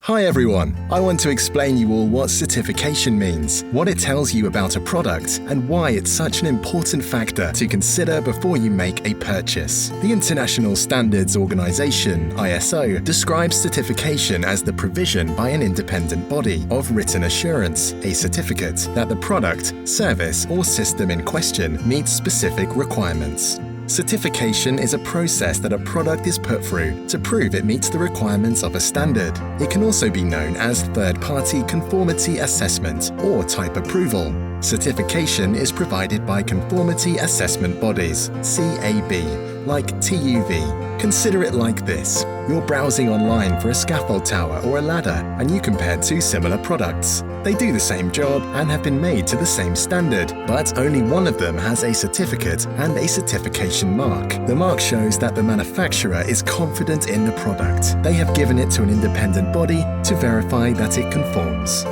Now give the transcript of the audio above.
Hi everyone, I want to explain you all what certification means, what it tells you about a product, and why it's such an important factor to consider before you make a purchase. The International Standards Organization, ISO, describes certification as the provision by an independent body of written assurance, a certificate, that the product, service, or system in question meets specific requirements. Certification is a process that a product is put through to prove it meets the requirements of a standard. It can also be known as third-party conformity assessment or type approval. Certification is provided by conformity assessment bodies, CAB, like TÜV. Consider it like this. You're browsing online for a scaffold tower or a ladder, and you compare two similar products. They do the same job and have been made to the same standard, but only one of them has a certificate and a certification mark. The mark shows that the manufacturer is confident in the product. They have given it to an independent body to verify that it conforms.